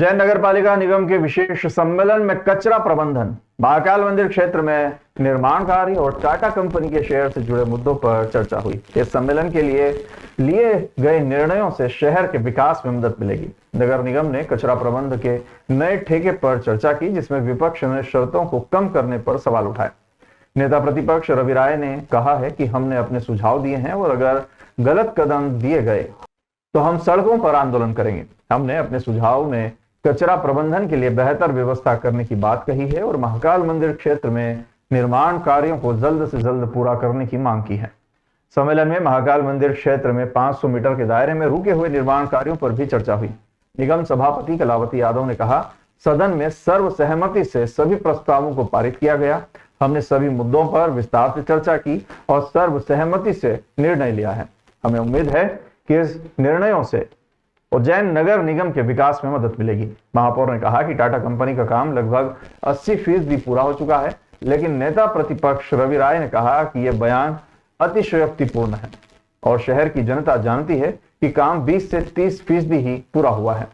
उज्जैन नगर पालिका निगम के विशेष सम्मेलन में कचरा प्रबंधन, महाकाल मंदिर क्षेत्र में निर्माण कार्य और टाटा कंपनी के शेयर से जुड़े मुद्दों पर चर्चा हुई। इस सम्मेलन के लिए गए निर्णयों से शहर के विकास में मदद मिलेगी। नगर निगम ने कचरा प्रबंध के नए ठेके पर चर्चा की, जिसमें विपक्ष ने शर्तों को कम करने पर सवाल उठाए। नेता प्रतिपक्ष रवि राय ने कहा है कि हमने अपने सुझाव दिए हैं और अगर गलत कदम दिए गए तो हम सड़कों पर आंदोलन करेंगे। हमने अपने सुझाव में कचरा प्रबंधन के लिए बेहतर व्यवस्था करने की बात कही है और महाकाल मंदिर क्षेत्र में निर्माण कार्यों को जल्द से जल्द पूरा करने की मांग की है। सम्मेलन में महाकाल मंदिर क्षेत्र में 500 मीटर के दायरे में रुके हुए निर्माण कार्यों पर भी चर्चा हुई। निगम सभापति कलावती यादव ने कहा, सदन में सर्वसहमति से सभी प्रस्तावों को पारित किया गया। हमने सभी मुद्दों पर विस्तार से चर्चा की और सर्वसहमति से निर्णय लिया है। हमें उम्मीद है कि इस निर्णयों से उज्जैन नगर निगम के विकास में मदद मिलेगी। महापौर ने कहा कि टाटा कंपनी का काम लगभग 80% पूरा हो चुका है, लेकिन नेता प्रतिपक्ष रवि राय ने कहा कि यह बयान अतिशयोक्तिपूर्ण है और शहर की जनता जानती है कि काम 20 से 30% ही पूरा हुआ है।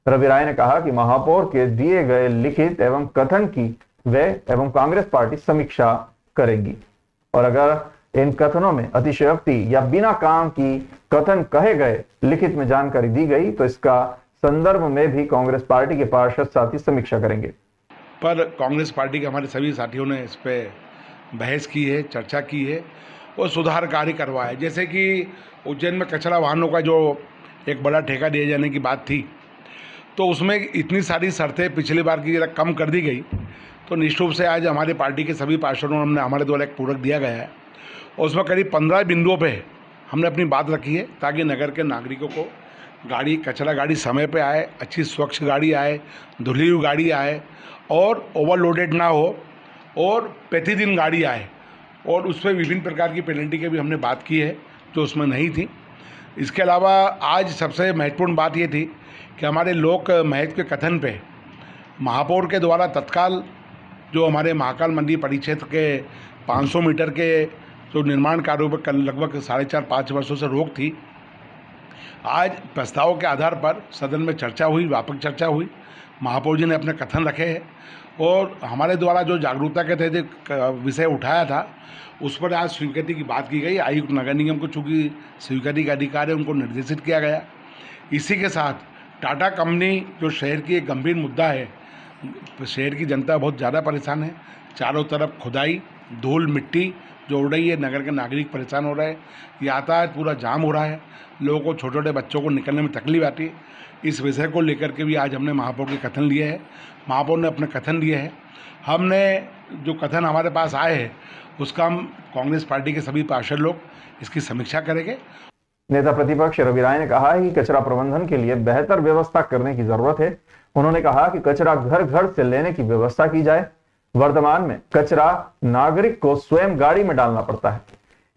रवि राय ने कहा कि महापौर के दिए गए लिखित एवं कथन की वे एवं कांग्रेस पार्टी समीक्षा करेंगी और अगर इन कथनों में अतिशयोक्ति या बिना काम की कथन कहे गए लिखित में जानकारी दी गई तो इसका संदर्भ में भी कांग्रेस पार्टी के पार्षद साथी समीक्षा करेंगे। पर कांग्रेस पार्टी के हमारे सभी साथियों ने इस पे बहस की है, चर्चा की है और सुधार कार्य करवाया। जैसे कि उज्जैन में कचरा वाहनों का जो एक बड़ा ठेका दिए जाने की बात थी, तो उसमें इतनी सारी शर्तें पिछली बार की जरा कम कर दी गई, तो निश्चित रूप से आज हमारे पार्टी के सभी पार्षदों ने हमारे द्वारा एक पूरक दिया गया है और उसमें करीब 15 बिंदुओं पे हमने अपनी बात रखी है ताकि नगर के नागरिकों को कचरा गाड़ी समय पे आए, अच्छी स्वच्छ गाड़ी आए, धुली हुई गाड़ी आए और ओवरलोडेड ना हो और प्रतिदिन गाड़ी आए और उस पर विभिन्न प्रकार की पेनल्टी की भी हमने बात की है जो उसमें नहीं थी। इसके अलावा आज सबसे महत्वपूर्ण बात ये थी कि हमारे लोक महत्व के कथन पे महापौर के द्वारा तत्काल जो हमारे महाकाल मंदिर परिक्षेत्र के 500 मीटर के जो निर्माण कार्यों पर कल लगभग 4.5-5 वर्षों से रोक थी, आज प्रस्ताव के आधार पर सदन में चर्चा हुई, व्यापक चर्चा हुई। महापौर जी ने अपने कथन रखे हैं और हमारे द्वारा जो जागरूकता के तहत विषय उठाया था उस पर आज स्वीकृति की बात की गई। आयुक्त नगर निगम को चूँकि स्वीकृति का अधिकार है, उनको निर्देशित किया गया। इसी के साथ टाटा कंपनी जो शहर की एक गंभीर मुद्दा है, शहर की जनता बहुत ज़्यादा परेशान है। चारों तरफ खुदाई, धूल, मिट्टी जो उड़ रही है, नगर के नागरिक परेशान हो रहे हैं, यातायात पूरा जाम हो रहा है, लोगों को, छोटे छोटे बच्चों को निकलने में तकलीफ आती है। इस विषय को लेकर के भी आज हमने महापौर के कथन लिए हैं, महापौर ने अपने कथन दिए हैं। हमने जो कथन हमारे पास आए हैं उसका हम कांग्रेस पार्टी के सभी पार्षद लोग इसकी समीक्षा करेंगे। नेता प्रतिपक्ष रवि राय ने कहा है कि कचरा प्रबंधन के लिए बेहतर व्यवस्था करने की जरूरत है। उन्होंने कहा कि कचरा घर घर से लेने की व्यवस्था की जाए। वर्तमान में कचरा नागरिक को स्वयं गाड़ी में डालना पड़ता है।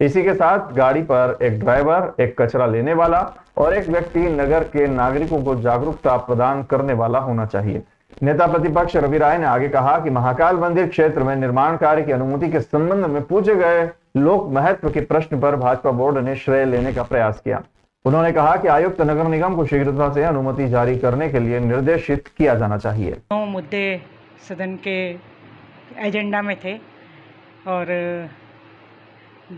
इसी के साथ गाड़ी पर एक ड्राइवर, एक कचरा लेने वाला और एक व्यक्ति नगर के नागरिकों को जागरूकता प्रदान करने वाला होना चाहिए। नेता प्रतिपक्ष रवि राय ने आगे कहा कि महाकाल मंदिर क्षेत्र में निर्माण कार्य की अनुमति के संबंध में पूछे गए लोक महत्व के प्रश्न पर भाजपा बोर्ड ने श्रेय लेने का प्रयास किया। उन्होंने कहा कि आयुक्त नगर निगम को शीघ्रता से अनुमति जारी करने के लिए निर्देशित किया जाना चाहिए। मुद्दे सदन के एजेंडा में थे और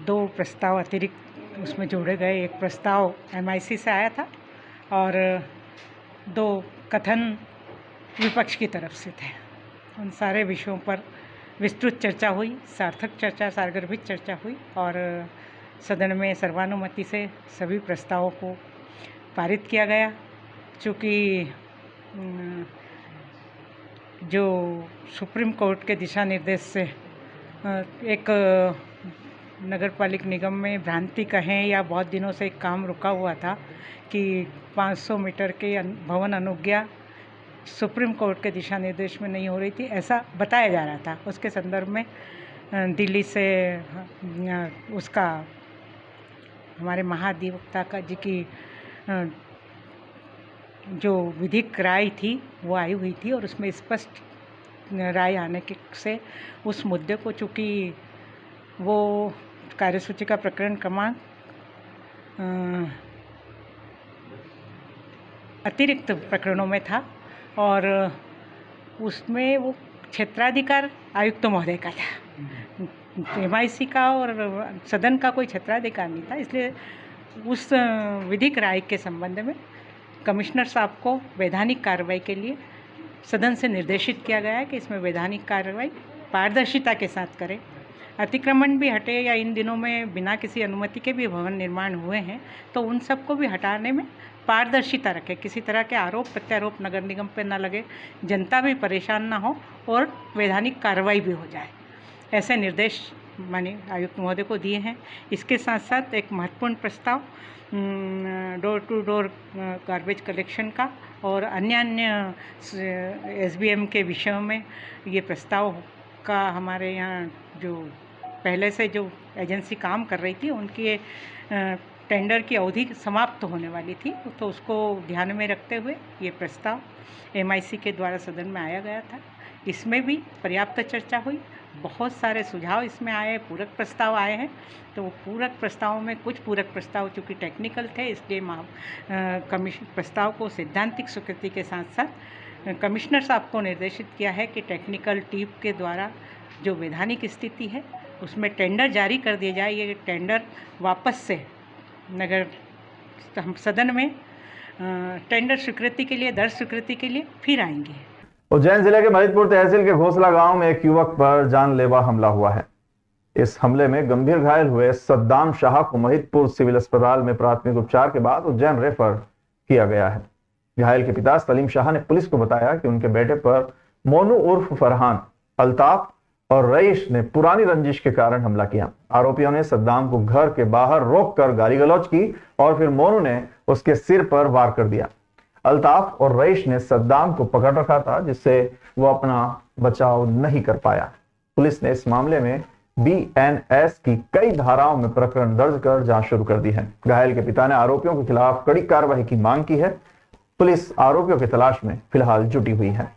2 प्रस्ताव अतिरिक्त उसमें जोड़े गए। एक प्रस्ताव MIC से आया था और 2 कथन विपक्ष की तरफ से थे। उन सारे विषयों पर विस्तृत चर्चा हुई, सार्थक चर्चा, सारगर्भित चर्चा हुई और सदन में सर्वानुमति से सभी प्रस्तावों को पारित किया गया। चूँकि जो सुप्रीम कोर्ट के दिशा निर्देश से एक नगरपालिका निगम में भ्रांति कहें या बहुत दिनों से एक काम रुका हुआ था कि 500 मीटर के भवन अनुज्ञा सुप्रीम कोर्ट के दिशा निर्देश में नहीं हो रही थी, ऐसा बताया जा रहा था। उसके संदर्भ में दिल्ली से उसका हमारे महाधिवक्ता का जी की जो विधिक राय थी वो आई हुई थी और उसमें स्पष्ट राय आने के से उस मुद्दे को, चूँकि वो कार्यसूची का प्रकरण क्रमांक अतिरिक्त प्रकरणों में था, और उसमें वो क्षेत्राधिकार आयुक्त महोदय का था। MIC का और सदन का कोई क्षेत्राधिकार नहीं था, इसलिए उस विधिक राय के संबंध में कमिश्नर साहब को वैधानिक कार्रवाई के लिए सदन से निर्देशित किया गया है कि इसमें वैधानिक कार्रवाई पारदर्शिता के साथ करें। अतिक्रमण भी हटे या इन दिनों में बिना किसी अनुमति के भी भवन निर्माण हुए हैं तो उन सबको भी हटाने में पारदर्शिता रखें, किसी तरह के आरोप प्रत्यारोप नगर निगम पर न लगे, जनता भी परेशान ना हो और वैधानिक कार्रवाई भी हो जाए, ऐसे निर्देश माननीय आयुक्त महोदय को दिए हैं। इसके साथ साथ एक महत्वपूर्ण प्रस्ताव door to door garbage collection का और अन्य SBM के विषयों में ये प्रस्ताव का हमारे यहाँ जो पहले से जो एजेंसी काम कर रही थी उनकी टेंडर की अवधि समाप्त होने वाली थी, तो उसको ध्यान में रखते हुए ये प्रस्ताव MIC के द्वारा सदन में आया गया था। इसमें भी पर्याप्त चर्चा हुई, बहुत सारे सुझाव इसमें आए, पूरक प्रस्ताव आए हैं। तो वो पूरक प्रस्तावों में कुछ पूरक प्रस्ताव चूँकि टेक्निकल थे इसलिए प्रस्ताव को सैद्धांतिक स्वीकृति के साथ साथ कमिश्नर साहब को निर्देशित किया है कि टेक्निकल टीम के द्वारा जो वैधानिक स्थिति है उसमें टेंडर जारी कर दिया जाए। ये टेंडर वापस से नगर हम सदन में टेंडर स्वीकृति के लिए दर स्वीकृति के लिए फिर आएंगे। उज्जैन जिले के महिदपुर तहसील के घोसला गांव में एक युवक पर जानलेवा हमला हुआ है। इस हमले में गंभीर घायल हुए सद्दाम शाह को महिदपुर सिविल अस्पताल में प्राथमिक उपचार के बाद उज्जैन रेफर किया गया है। घायल के पिता सलीम शाह ने पुलिस को बताया कि उनके बेटे पर मोनू उर्फ फरहान, अल्ताफ और रईस ने पुरानी रंजिश के कारण हमला किया। आरोपियों ने सद्दाम को घर के बाहर रोककर गाली गलौज की और फिर मोनू ने उसके सिर पर वार कर दिया। अल्ताफ और रईस ने सद्दाम को पकड़ रखा था जिससे वो अपना बचाव नहीं कर पाया। पुलिस ने इस मामले में BNS की कई धाराओं में प्रकरण दर्ज कर जांच शुरू कर दी है। घायल के पिता ने आरोपियों के खिलाफ कड़ी कार्रवाई की मांग की है। पुलिस आरोपियों की तलाश में फिलहाल जुटी हुई है।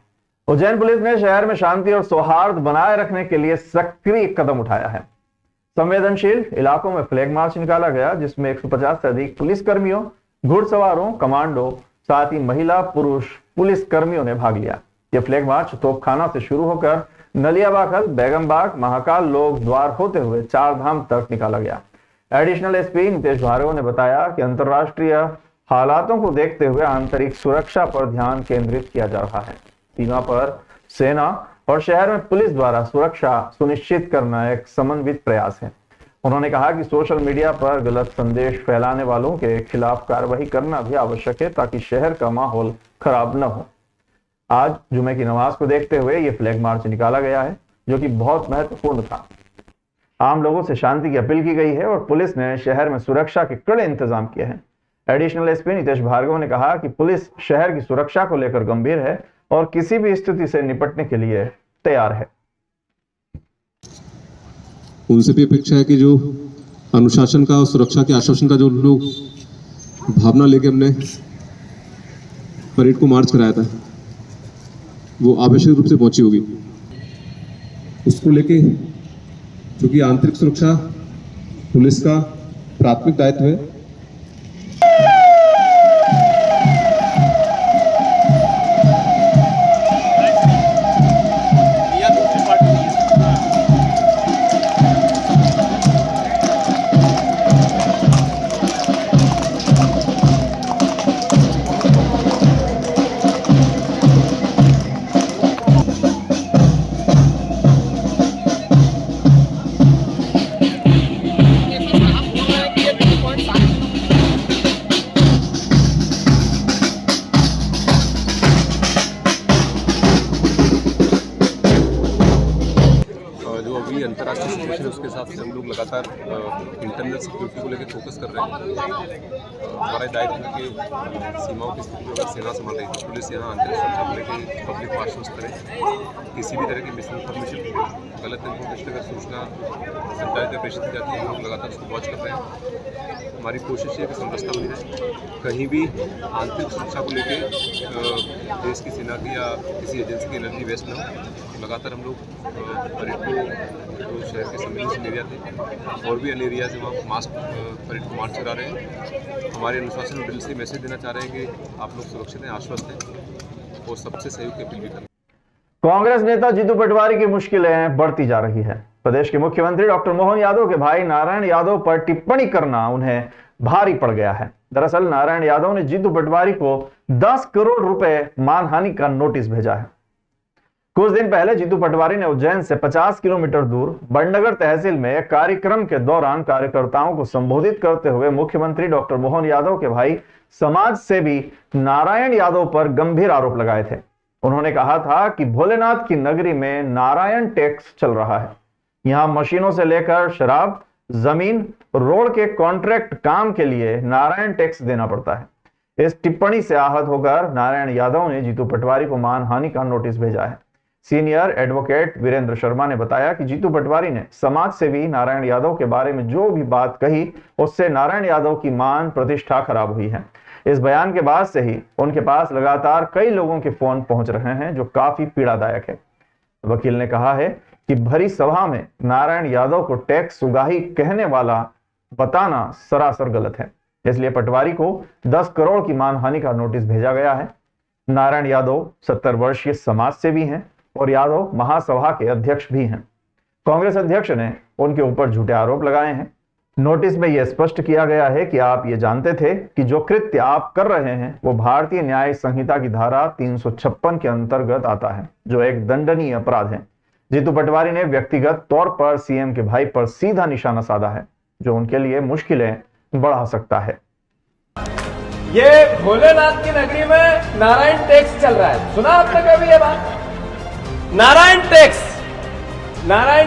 उज्जैन पुलिस ने शहर में शांति और सौहार्द बनाए रखने के लिए सक्रिय कदम उठाया है। संवेदनशील इलाकों में फ्लैग मार्च निकाला गया जिसमें 150 से अधिक पुलिसकर्मियों, घुड़सवारों, कमांडो, साथ ही महिला पुरुष पुलिस कर्मियों ने भाग लिया। यह फ्लैग मार्च तोपखाना से शुरू होकर नलियाबाखल, बेगमबाग, महाकाल लोक द्वार होते हुए चार धाम तक निकाला गया। एडिशनल SP नितेश भार्गव ने बताया कि अंतर्राष्ट्रीय हालातों को देखते हुए आंतरिक सुरक्षा पर ध्यान केंद्रित किया जा रहा है। सीमा पर सेना और शहर में पुलिस द्वारा सुरक्षा सुनिश्चित करना एक समन्वित प्रयास है। उन्होंने कहा कि सोशल मीडिया पर गलत संदेश फैलाने वालों के खिलाफ कार्रवाई करना भी आवश्यक है ताकि शहर का माहौल खराब न हो। आज जुमे की नमाज को देखते हुए ये फ्लैग मार्च निकाला गया है जो कि बहुत महत्वपूर्ण था। आम लोगों से शांति की अपील की गई है और पुलिस ने शहर में सुरक्षा के कड़े इंतजाम किए हैं। एडिशनल SP नितेश भार्गव ने कहा कि पुलिस शहर की सुरक्षा को लेकर गंभीर है और किसी भी स्थिति से निपटने के लिए तैयार है। उनसे भी अपेक्षा है कि जो अनुशासन का और सुरक्षा के आश्वासन का जो लोग भावना लेके हमने परेड को मार्च कराया था वो आवश्यक रूप से पहुंची होगी। उसको लेके क्योंकि आंतरिक सुरक्षा पुलिस का प्राथमिक दायित्व है। अंतर्राष्ट्रीय सिचुएशन है उसके हिसाब से हम लोग लगातार इंटरनल सिक्योरिटी को लेकर फोकस कर रहे हैं। हमारा दायित्व है कि सीमाओं की स्थिति अगर सेना संभाल रही है, पुलिस यहाँ आंतरिक सुरक्षा को लेकर पब्लिक को आश्वस्त करे। किसी भी तरह की मिस इन्फॉर्मेशन, गलत इन्फॉर्मेशन अगर सूचना सरकार के प्रेषित की जाती है, हम लोग लगातार उसको वॉच कर रहे हैं। हमारी कोशिश है कि समरसता बनी रहे, कहीं भी आंतरिक सुरक्षा को लेकर देश की सेना की या किसी एजेंसी की एनर्जी वेस्ट न हो। लगातार हम लोग परेड को शहर के सम्मेलन एरिया थे और भी अन्य एरिया से वहाँ मास्क परेड को मार्च करा रहे हैं। हमारे अनुशासन ड्रिल से मैसेज देना चाह रहे हैं कि आप लोग सुरक्षित हैं, आश्वस्त हैं। वो सबसे सहयोग की अपील भी करना। कांग्रेस नेता जीतू पटवारी की मुश्किलें बढ़ती जा रही है। प्रदेश के मुख्यमंत्री डॉक्टर मोहन यादव के भाई नारायण यादव पर टिप्पणी करना उन्हें भारी पड़ गया है। दरअसल नारायण यादव ने जीतू पटवारी को 10 करोड़ रुपए मानहानि का नोटिस भेजा है। कुछ दिन पहले जीतू पटवारी ने उज्जैन से 50 किलोमीटर दूर बड़नगर तहसील में एक कार्यक्रम के दौरान कार्यकर्ताओं को संबोधित करते हुए मुख्यमंत्री डॉक्टर मोहन यादव के भाई समाज सेवी नारायण यादव पर गंभीर आरोप लगाए थे। उन्होंने कहा था कि भोलेनाथ की नगरी में नारायण टैक्स चल रहा है। यहां मशीनों से लेकर शराब, जमीन, रोड के कॉन्ट्रैक्ट काम के लिए नारायण टैक्स देना पड़ता है। इस टिप्पणी से आहत होकर नारायण यादव ने जीतू पटवारी को मानहानि का नोटिस भेजा है। सीनियर एडवोकेट वीरेंद्र शर्मा ने बताया कि जीतू पटवारी ने समाज सेवी नारायण यादव के बारे में जो भी बात कही उससे नारायण यादव की मान प्रतिष्ठा खराब हुई है। इस बयान के बाद से ही उनके पास लगातार कई लोगों के फोन पहुंच रहे हैं जो काफी पीड़ादायक है। वकील ने कहा है कि भरी सभा में नारायण यादव को टैक्स उगाही कहने वाला बताना सरासर गलत है, इसलिए पटवारी को 10 करोड़ की मानहानि का नोटिस भेजा गया है। नारायण यादव 70 वर्षीय समाज सेवी हैं और यादव महासभा के अध्यक्ष भी हैं। कांग्रेस अध्यक्ष ने उनके ऊपर झूठे आरोप लगाए हैं। नोटिस में यह स्पष्ट किया गया है कि आप ये जानते थे कि जो कृत्य आप कर रहे हैं वो भारतीय न्याय संहिता की धारा 356 के अंतर्गत आता है, जो एक दंडनीय अपराध है। जीतू पटवारी ने व्यक्तिगत तौर पर सीएम के भाई पर सीधा निशाना साधा है, जो उनके लिए मुश्किलें बढ़ा सकता है। ये भोलेनाथ की नगरी में नारायण टैक्स चल रहा है, सुना आपने कभी ये बात? नारायण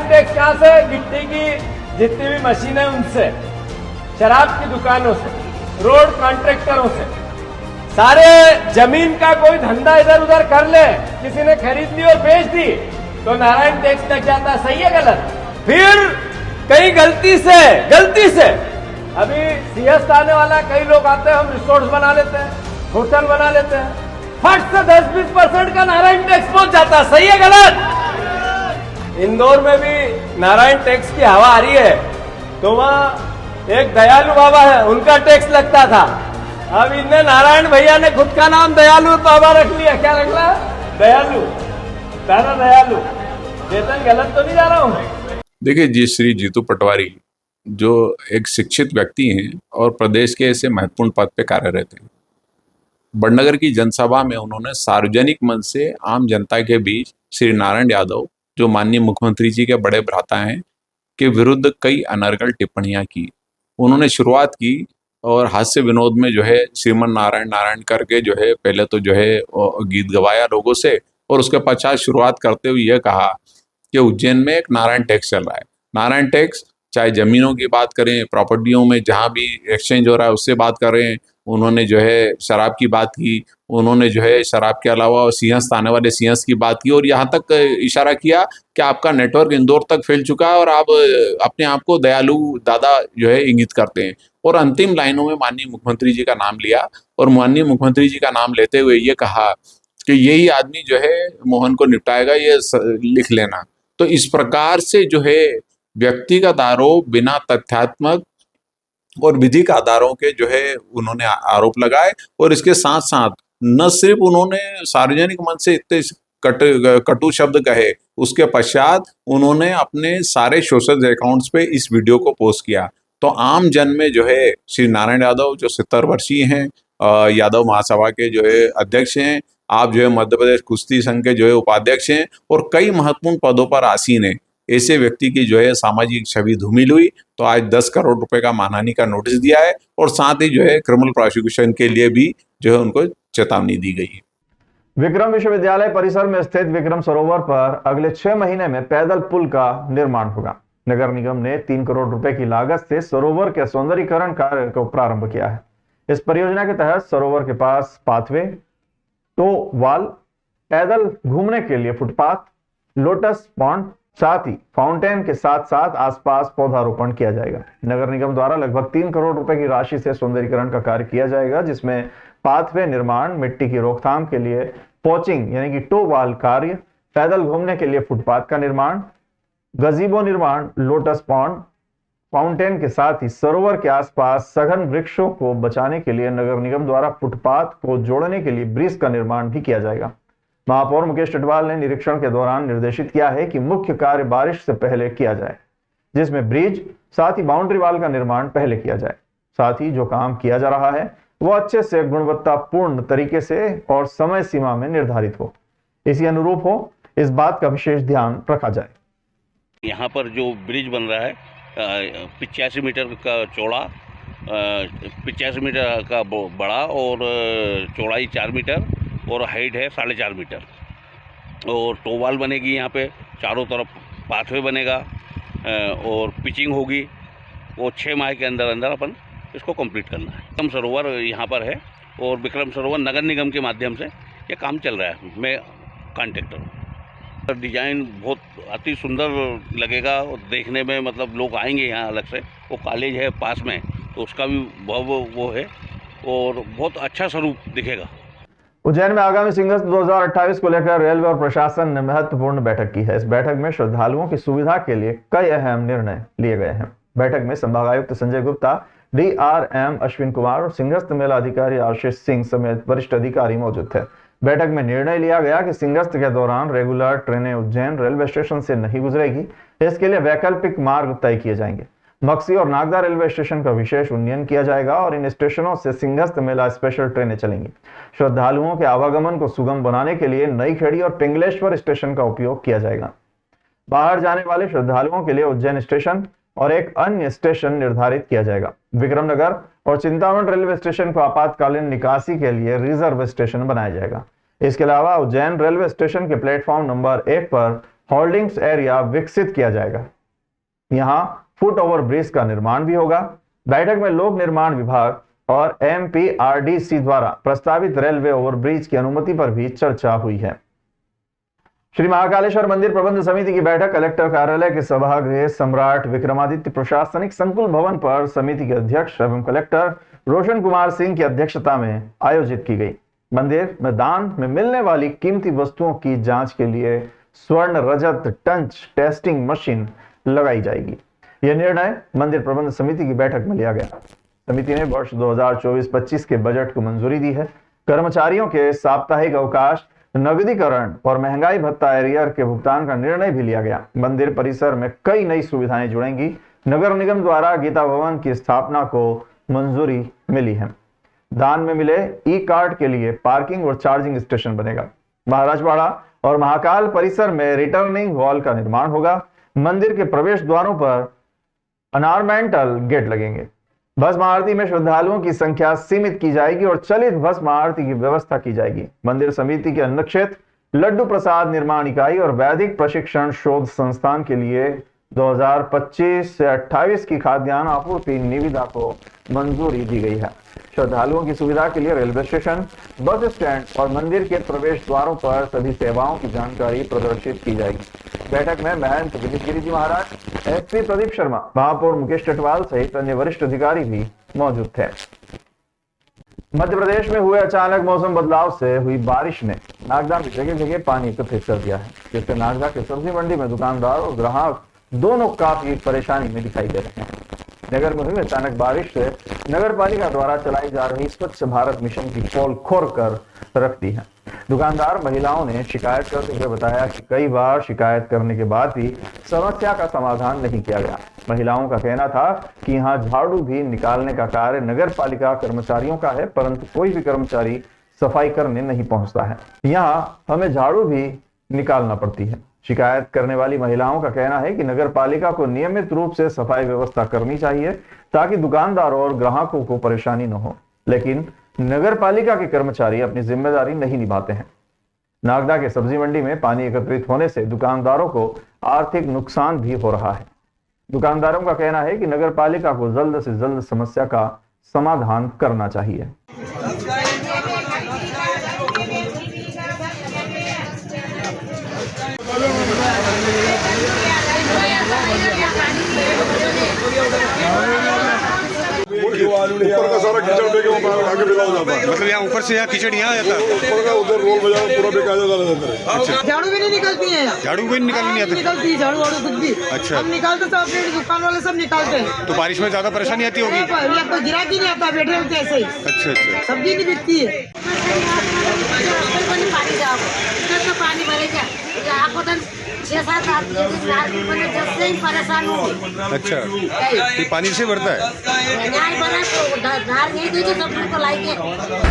टैक्स कहां से? गिट्टी की जितनी भी मशीनें उनसे, शराब की दुकानों से, रोड कॉन्ट्रैक्टरों से, सारे जमीन का कोई धंधा इधर उधर कर ले, किसी ने खरीद ली और बेच दी तो नारायण टैक्स लग जाता। सही है गलत? फिर कहीं गलती से अभी सिंहस्थ आने वाला कई लोग आते हैं, हम रिसोर्ट बना लेते हैं, होटल बना लेते हैं, फट से 10-20% का नारायण टैक्स पहुंच जाता। सही है गलत? इंदौर में भी नारायण टैक्स की हवा आ रही है, तो वहां एक दयालु बाबा है, उनका टैक्स लगता था। अब इनने नारायण भैया ने खुद का नाम दयालु बाबा रख लिया। क्या रख लिया? दयालु। तारा दयालु। चेतन, गलत तो नहीं जा रहा हूं? देखिए जी, श्री जीतू पटवारी जो एक शिक्षित व्यक्ति हैं और प्रदेश के ऐसे महत्वपूर्ण पद पे कार्यरत हैं। बड़नगर की जनसभा में उन्होंने सार्वजनिक मंच से आम जनता के बीच श्री नारायण यादव, जो माननीय मुख्यमंत्री जी के बड़े भ्राता हैं, के विरुद्ध कई अनर्गल टिप्पणियां की। उन्होंने शुरुआत की और हास्य विनोद में जो है श्रीमन नारायण नारायण करके जो है पहले तो जो है गीत गवाया लोगों से, और उसके पश्चात शुरुआत करते हुए यह कहा कि उज्जैन में एक नारायण टैक्स चल रहा है। नारायण टैक्स चाहे जमीनों की बात करें, प्रॉपर्टियों में जहाँ भी एक्सचेंज हो रहा है उससे बात करें। उन्होंने जो है शराब की बात की, उन्होंने जो है शराब के अलावा सिंहस्थ आने वाले सिंहस्थ की बात की, और यहाँ तक इशारा किया कि आपका नेटवर्क इंदौर तक फैल चुका है और आप अपने आप को दयालु दादा जो है इंगित करते हैं। और अंतिम लाइनों में माननीय मुख्यमंत्री जी का नाम लिया और माननीय मुख्यमंत्री जी का नाम लेते हुए ये कहा कि यही आदमी जो है मोहन को निपटाएगा, ये लिख लेना। तो इस प्रकार से जो है व्यक्तिगत आरोप बिना तथ्यात्मक और विधिक आधारों के जो है उन्होंने आरोप लगाए, और इसके साथ साथ न सिर्फ उन्होंने सार्वजनिक मंच से इतने कटु शब्द कहे, उसके पश्चात उन्होंने अपने सारे सोशल अकाउंट्स पे इस वीडियो को पोस्ट किया। तो आम जन में जो है श्री नारायण यादव जो 70 वर्षीय हैं, यादव महासभा के जो है अध्यक्ष हैं, आप जो है मध्य प्रदेश कुश्ती संघ के जो है उपाध्यक्ष हैं और कई महत्वपूर्ण पदों पर आसीन हैं, ऐसे व्यक्ति की जो है सामाजिक छवि धूमिल हुई। तो आज 10 करोड़ रुपए का मानहानि का नोटिस दिया है और साथ ही जो है क्रिमिनल प्रोसिक्यूशन के लिए भी जो है उनको चेतावनी दी गई है। विक्रम विश्वविद्यालय परिसर में स्थित विक्रम सरोवर पर अगले 6 महीने में पैदल पुल का निर्माण होगा। नगर निगम ने 3 करोड़ रुपए की लागत से सरोवर के सौंदर्यीकरण कार्य को प्रारंभ किया है। इस परियोजना के तहत सरोवर के पास पाथवे, टो वाल, पैदल घूमने के लिए फुटपाथ, लोटस पॉन्ड, साथ ही फाउंटेन के साथ साथ आसपास पौधारोपण किया जाएगा। नगर निगम द्वारा लगभग 3 करोड़ रुपए की राशि से सौंदर्यीकरण का कार्य किया जाएगा, जिसमें पाथवे निर्माण, मिट्टी की रोकथाम के लिए पोचिंग यानी कि टो वाल कार्य, पैदल घूमने के लिए फुटपाथ का निर्माण, गजीबो निर्माण, लोटस पॉन्ड, फाउंटेन के साथ ही सरोवर के आसपास सघन वृक्षों को बचाने के लिए नगर निगम द्वारा फुटपाथ को जोड़ने के लिए ब्रिज का निर्माण भी किया जाएगा। महापौर मुकेश चटवाल ने निरीक्षण के दौरान निर्देशित किया है कि मुख्य कार्य बारिश से पहले किया जाए, जिसमें ब्रिज साथ ही बाउंड्री वाल का निर्माण पहले किया जाए। साथ ही जो काम किया जा रहा है वो अच्छे से गुणवत्तापूर्ण तरीके से और समय सीमा में निर्धारित हो, इसी अनुरूप हो, इस बात का विशेष ध्यान रखा जाए। यहाँ पर जो ब्रिज बन रहा है 85 मीटर का चौड़ा, 85 मीटर का बड़ा और चौड़ाई 4 मीटर और हाइट है 4.5 मीटर, और टोवाल बनेगी यहाँ पे, चारों तरफ पाथवे बनेगा और पिचिंग होगी। वो 6 माह के अंदर अंदर अपन इसको कंप्लीट करना है। विक्रम सरोवर यहाँ पर है और विक्रम सरोवर नगर निगम के माध्यम से ये काम चल रहा है। मैं कॉन्ट्रैक्टर हूँ। डिजाइन बहुत अति सुंदर लगेगा और देखने में, मतलब लोग आएंगे यहाँ अलग से। वो कॉलेज है पास में, तो उसका भी वो है और बहुत अच्छा स्वरूप दिखेगा। उज्जैन में आगामी सिंहस्थ 2028 को लेकर रेलवे और प्रशासन ने महत्वपूर्ण बैठक की है। इस बैठक में श्रद्धालुओं की सुविधा के लिए कई अहम निर्णय लिए गए हैं। बैठक में संभागायुक्त संजय गुप्ता, DRM अश्विन कुमार और सिंहस्थ मेला अधिकारी आशीष सिंह समेत वरिष्ठ अधिकारी मौजूद थे। बैठक में निर्णय लिया गया कि सिंहस्थ के दौरान रेगुलर ट्रेनें उज्जैन रेलवे स्टेशन से नहीं गुजरेगी। इसके लिए वैकल्पिक मार्ग तय किए जाएंगे। मक्सी और नागदा रेलवे स्टेशन का विशेष उन्नयन किया जाएगा और इन स्टेशनों से सिंहस्थ मेला स्पेशल ट्रेनें चलेंगी। श्रद्धालुओं के आवागमन को सुगम बनाने के लिए नई खेड़ी और पिंगलेश्वर स्टेशन का उपयोग किया जाएगा। बाहर जाने वाले श्रद्धालुओं के लिए उज्जैन स्टेशन और एक अन्य स्टेशन निर्धारित किया जाएगा। विक्रमनगर और चिंतामण रेलवे स्टेशन को आपातकालीन निकासी के लिए रिजर्व स्टेशन बनाया जाएगा। इसके अलावा उज्जैन रेलवे स्टेशन के प्लेटफॉर्म नंबर 1 पर होल्डिंग्स एरिया विकसित किया जाएगा। यहाँ फुट ओवर ब्रिज का निर्माण भी होगा। बैठक में लोक निर्माण विभाग और MPRDC द्वारा प्रस्तावित रेलवे ओवरब्रिज की अनुमति पर भी चर्चा हुई है। श्री महाकालेश्वर मंदिर प्रबंध समिति की बैठक कलेक्टर कार्यालय के सभागृह सम्राट विक्रमादित्य प्रशासनिक संकुल भवन पर समिति के अध्यक्ष एवं कलेक्टर रोशन कुमार सिंह की अध्यक्षता में आयोजित की गई। मंदिर में दान में मिलने वाली कीमती वस्तुओं की जांच के लिए स्वर्ण रजत टंच टेस्टिंग मशीन लगाई जाएगी। यह निर्णय मंदिर प्रबंध समिति की बैठक में लिया गया। समिति ने वर्ष 2024-25 के बजट को मंजूरी दी है। कर्मचारियों के साप्ताहिक अवकाश, नगदीकरण और महंगाई भत्ता एरियर के भुगतान का निर्णय भी लिया गया। मंदिर परिसर में कई नई सुविधाएं जुड़ेंगी। नगर निगम द्वारा गीता भवन की स्थापना को मंजूरी मिली है। दान में मिले ई-कार्ड के लिए पार्किंग और चार्जिंग स्टेशन बनेगा। महाराजवाड़ा और महाकाल परिसर में रिटर्निंग वॉल का निर्माण होगा। मंदिर के प्रवेश द्वारों पर ऑर्नामेंटल गेट लगेंगे। भस्म आरती में श्रद्धालुओं की संख्या सीमित की जाएगी और चलित भस्म आरती की व्यवस्था की जाएगी। मंदिर समिति के अन्नक्षेत्र, लड्डू प्रसाद निर्माण इकाई और वैदिक प्रशिक्षण शोध संस्थान के लिए 2025 से 28 की खाद्यान्न आपूर्ति निविदा को मंजूरी दी गई है। श्रद्धालुओं की सुविधा के लिए रेलवे स्टेशन, बस स्टैंड और मंदिर के प्रवेश द्वारों पर सभी सेवाओं की जानकारी प्रदर्शित की जाएगी। बैठक में महंत विनीत गिरी जी महाराज, SP प्रदीप शर्मा, महापौर मुकेश चटवाल सहित अन्य वरिष्ठ अधिकारी भी मौजूद थे। मध्य प्रदेश में हुए अचानक मौसम बदलाव से हुई बारिश ने नागदा में जगह जगह पानी एकत्रित कर दिया है, जिससे नागदा के सब्जी मंडी में दुकानदार और ग्राहक दोनों काफी परेशानी में दिखाई दे रहे हैं। नगर में हुई अचानक बारिश से नगर पालिका द्वारा चलाई जा रही स्वच्छ भारत मिशन की पोल खोल कर रख दी है। दुकानदार महिलाओं ने शिकायत करते हुए बताया कि कई बार शिकायत करने के बाद भी समस्या का समाधान नहीं किया गया। महिलाओं का कहना था कि यहाँ झाड़ू भी निकालने का कार्य नगर पालिका कर्मचारियों का है, परंतु कोई भी कर्मचारी सफाई करने नहीं पहुंचता है। यहाँ हमें झाड़ू भी निकालना पड़ती है। शिकायत करने वाली महिलाओं का कहना है कि नगर पालिका को नियमित रूप से सफाई व्यवस्था करनी चाहिए ताकि दुकानदारों और ग्राहकों को परेशानी न हो, लेकिन नगर पालिका के कर्मचारी अपनी जिम्मेदारी नहीं निभाते हैं। नागदा के सब्जी मंडी में पानी एकत्रित होने से दुकानदारों को आर्थिक नुकसान भी हो रहा है। दुकानदारों का कहना है कि नगर पालिका को जल्द से जल्द समस्या का समाधान करना चाहिए। ऊपर का सारा कीचड़ फेंके वो आगे बिला हो जाता है। मतलब यहाँ ऊपर से यहाँ कीचड़ यहाँ आता है, ऊपर का उधर रोल बजा पूरा बेकार हो जाता है। अच्छा, झाड़ू भी नहीं निकलती है, झाड़ू भी निकालनी नहीं आती, निकलती है झाड़ू वाड़ू कुछ भी। अच्छा, हम निकालते सब अपने दुकान वाले सब निकालते हैं। तो बारिश में ज्यादा परेशानी आती होगी? कोई गिराक ही नहीं आता, बैठे होते ऐसे ही। अच्छा अच्छा, सब्जी नहीं बिकती है। 6-7 नारकी बने जब से ही परेशान हूँ अच्छा ये पानी से भरता है न्याय बना तो धार नहीं देगी सब को लाएंगे